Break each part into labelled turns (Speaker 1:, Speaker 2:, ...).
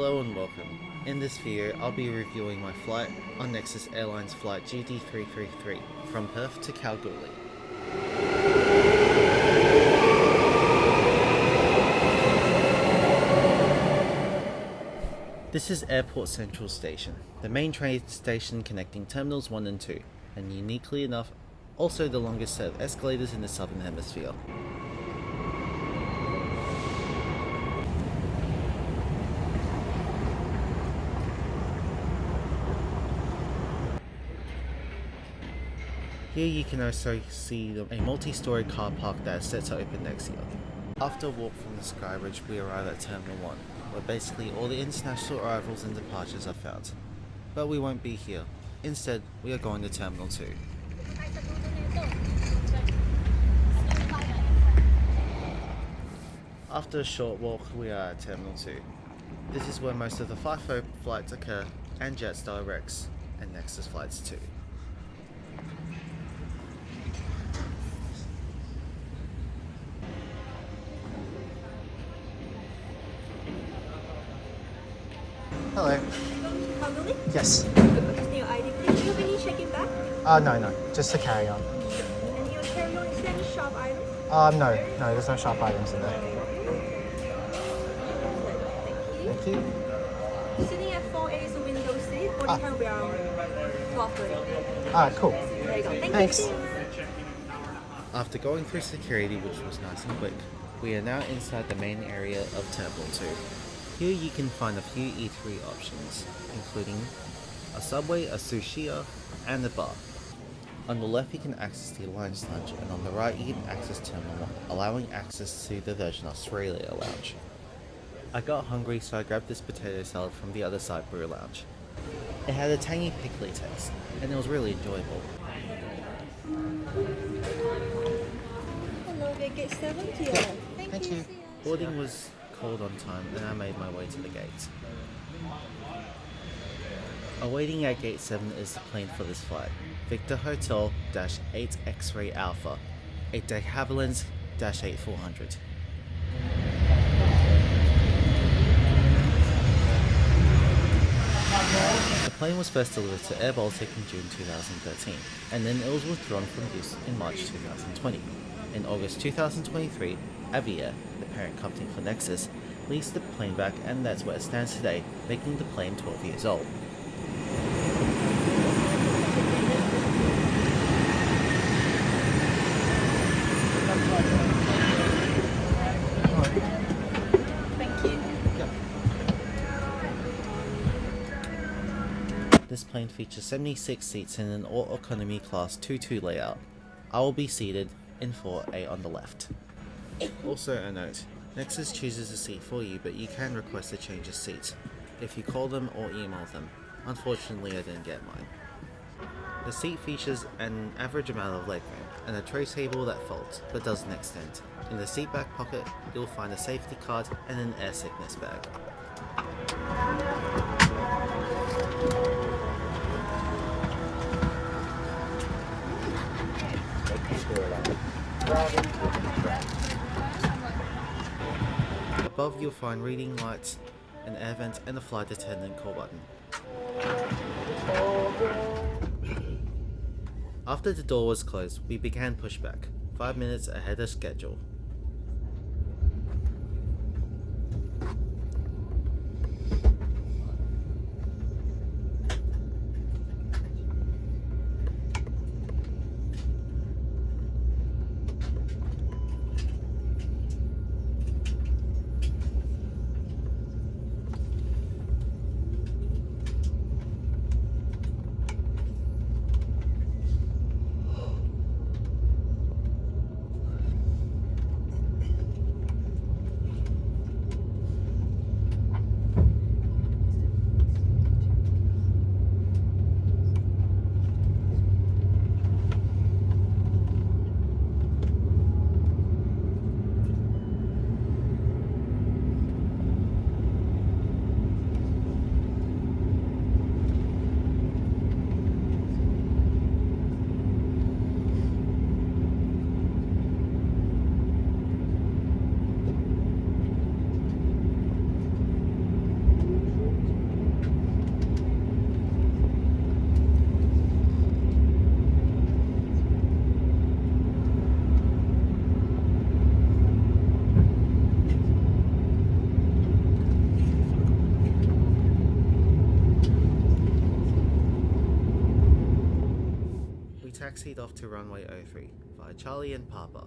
Speaker 1: Hello and welcome. In this video, I'll be reviewing my flight on Nexus Airlines Flight GD333 from Perth to Kalgoorlie. This is Airport Central Station, the main train station connecting Terminals 1 and 2, and uniquely enough, also the longest set of escalators in the Southern Hemisphere. Here you can also see a multi-storey car park that is set to open next year. After a walk from the Sky Bridge, we arrive at Terminal 1, where basically all the international arrivals and departures are found. But we won't be here. Instead, we are going to Terminal 2. After a short walk, we are at Terminal 2. This is where most of the FIFO flights occur, and Jetstar Rex, and Nexus flights too.
Speaker 2: Hello.
Speaker 3: Kalgoorlie?
Speaker 2: Yes.
Speaker 3: Is your ID, please? Do you have any check-in bag?
Speaker 2: No, just to carry on.
Speaker 3: And your carry-on, is there any sharp items?
Speaker 2: No, there's no sharp items in there.
Speaker 3: Thank you.
Speaker 2: Thank you.
Speaker 3: Sitting at 4A is a window seat. Boarding time around 12:30.
Speaker 2: Alright, cool.
Speaker 3: There you go.
Speaker 2: Thanks.
Speaker 3: You.
Speaker 1: After going through security, which was nice and quick, we are now inside the main area of Terminal 2. Here you can find a few eatery options, including a Subway, a Sushi, and a bar. On the left you can access the Alliance Lounge, and on the right you can access Terminal 1, allowing access to the Virgin Australia Lounge. I got hungry, so I grabbed this potato salad from the other side brew lounge. It had a tangy pickly taste, and it was really enjoyable.
Speaker 3: Hello, we gate 7 here.
Speaker 2: Thank you.
Speaker 1: Boarding was called on time, and I made my way to the gate. Awaiting at Gate 7 is the plane for this flight, Victor Hotel -8 X-Ray Alpha, a de Havilland -8400. The plane was first delivered to Air Baltic in June 2013, and then it was withdrawn from use in March 2020. In August 2023, Aviair, the parent company for Nexus, leased the plane back, and that's where it stands today, making the plane 12 years old.
Speaker 3: Thank you.
Speaker 1: This plane features 76 seats in an all-economy class 2-2 layout. I will be seated in 4A on the left. Also a note, Nexus chooses a seat for you, but you can request a change of seat if you call them or email them. Unfortunately, I didn't get mine. The seat features an average amount of legroom and a tray table that folds but doesn't extend. In the seat back pocket, you'll find a safety card and an air sickness bag. Above you'll find reading lights, an air vent, and a flight attendant call button. After the door was closed, we began pushback, 5 minutes ahead of schedule. We taxied off to runway 03 via Charlie and Papa.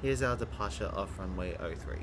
Speaker 1: Here's our departure off runway 03.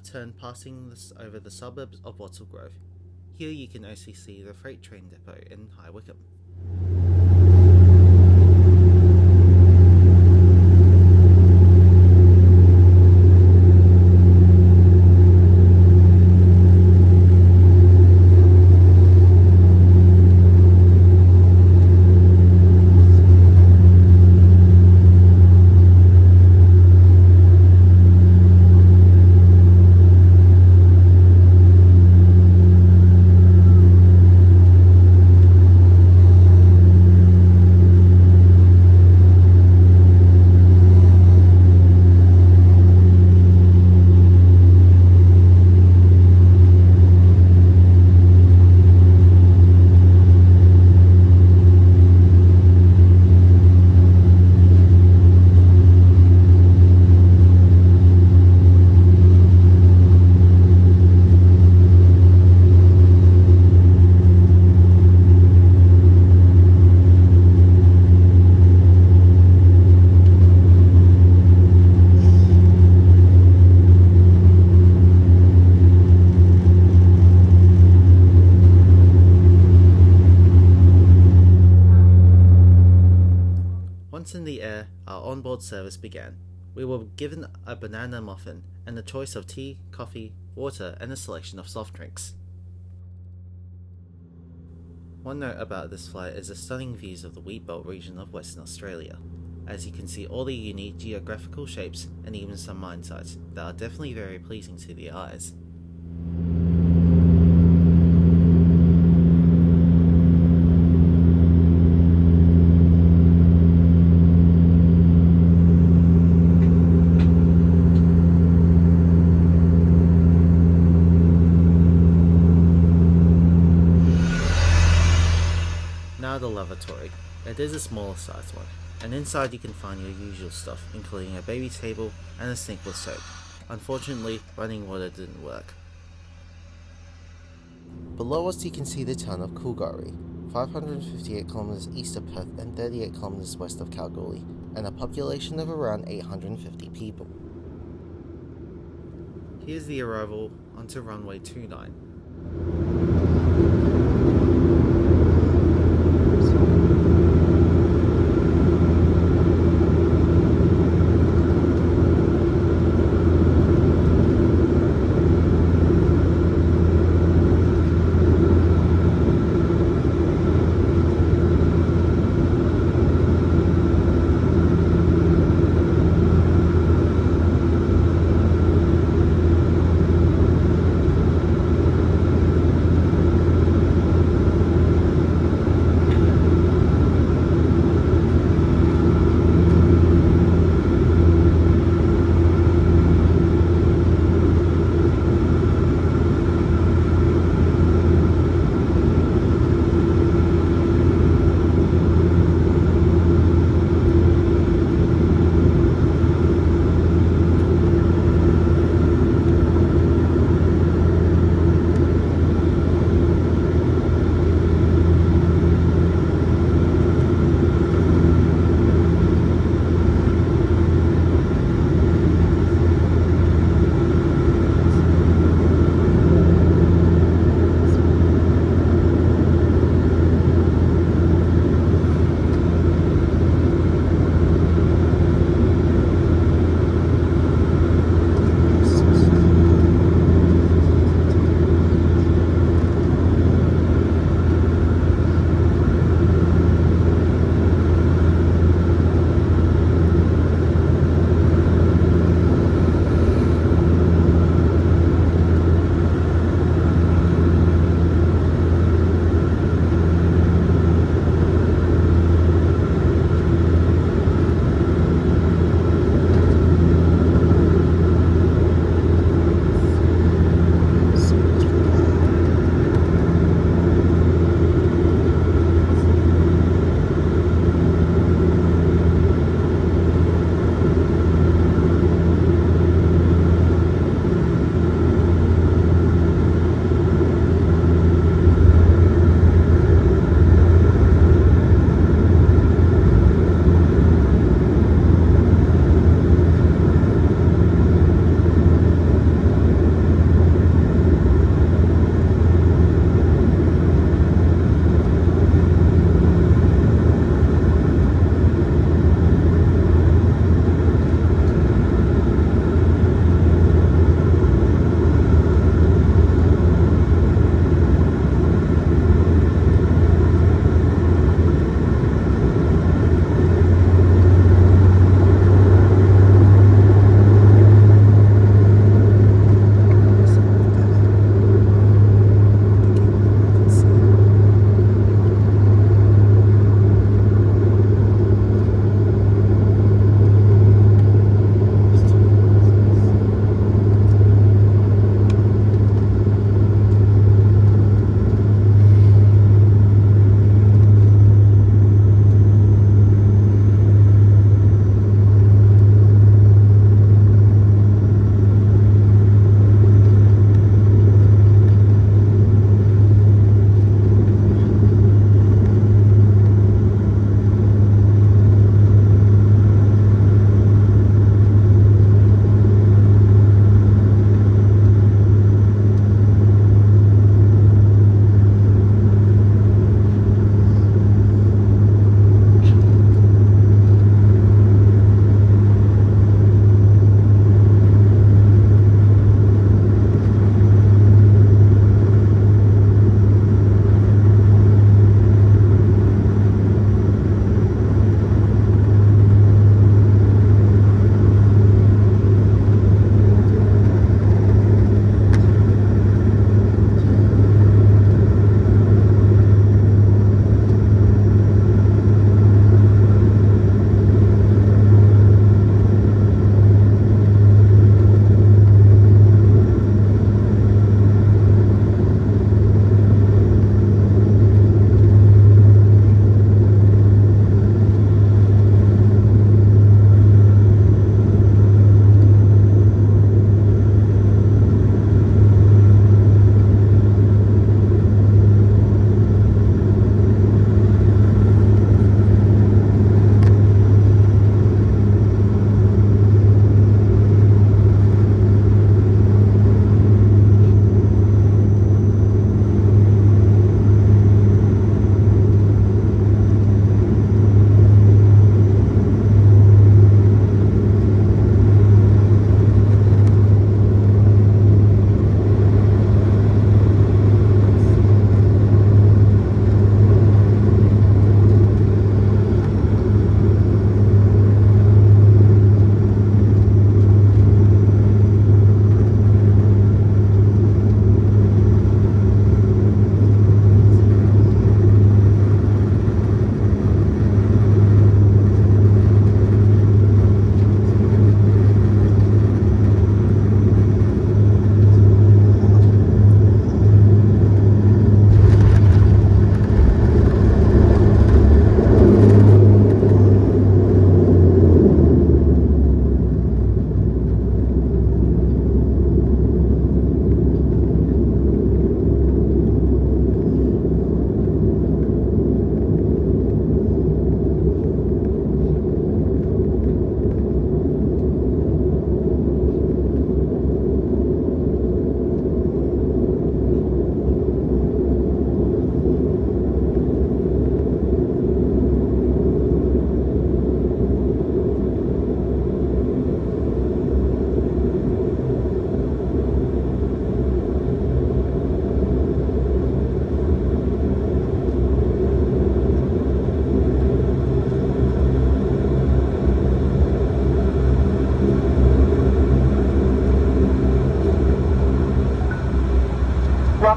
Speaker 1: Turn passing over the suburbs of Wattle Grove. Here you can also see the freight train depot in High Wycombe. Once in the air, our onboard service began. We were given a banana muffin and a choice of tea, coffee, water, and a selection of soft drinks. One note about this flight is the stunning views of the Wheatbelt region of Western Australia, as you can see all the unique geographical shapes and even some mine sites that are definitely very pleasing to the eyes. Now the lavatory. It is a smaller sized one, and inside you can find your usual stuff, including a baby table and a sink with soap. Unfortunately, running water didn't work. Below us you can see the town of Kalgoorlie, 558 kilometers east of Perth and 38 kilometers west of Kalgoorlie, and a population of around 850 people. Here's the arrival onto runway 29.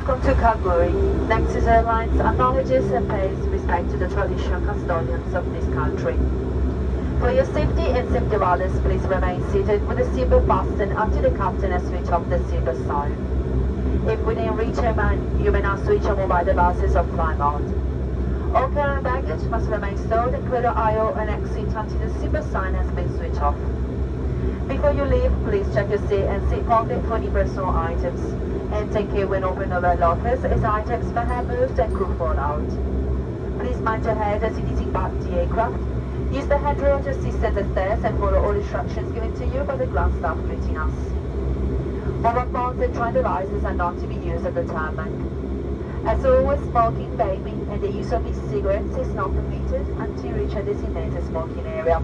Speaker 4: Welcome to Kalgoorlie. Nexus Airlines acknowledges and pays respect to the traditional custodians of this country. For your safety and safety of others, please remain seated with the seatbelt fastened until the captain has switched off the seatbelt sign. If within reach, you may now switch your mobile devices off flight mode. All carry baggage must remain stored and clear the aisle and exit until the seatbelt sign has been switched off. Before you leave, please check your seat and seat pocket for any personal items. And take care when opening overhead lockers as items may have moved and could fall out. Please mind your head as you disembark the aircraft. Use the handrail to assist at the stairs and follow all instructions given to you by the ground staff greeting us. Mobile phones and train devices are not to be used at the tarmac. As always, smoking, vaping, and the use of e-cigarettes is not permitted until you reach a designated smoking area.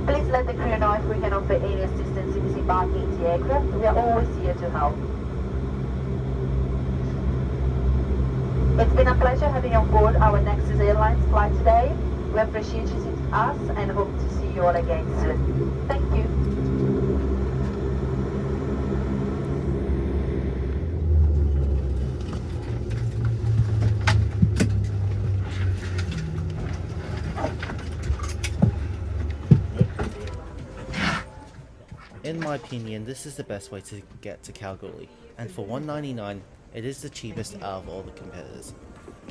Speaker 4: Please let the crew know if we can offer any assistance in disembarking the aircraft. We are always here to help. It's been a pleasure having you on board our Nexus Airlines flight today. We appreciate you seeing us and hope to see you all again soon. Thank you.
Speaker 1: In my opinion, this is the best way to get to Kalgoorlie, and for $1.99, it is the cheapest out of all the competitors,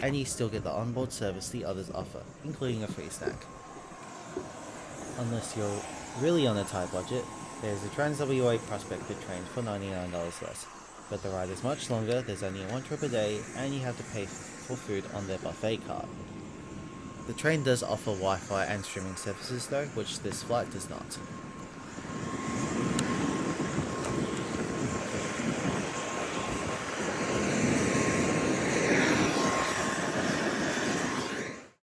Speaker 1: and you still get the onboard service the others offer, including a free snack. Unless you're really on a tight budget, there's a TransWA prospector train for $99 less, but the ride is much longer, there's only one trip a day, and you have to pay for food on their buffet card. The train does offer Wi-Fi and streaming services though, which this flight does not.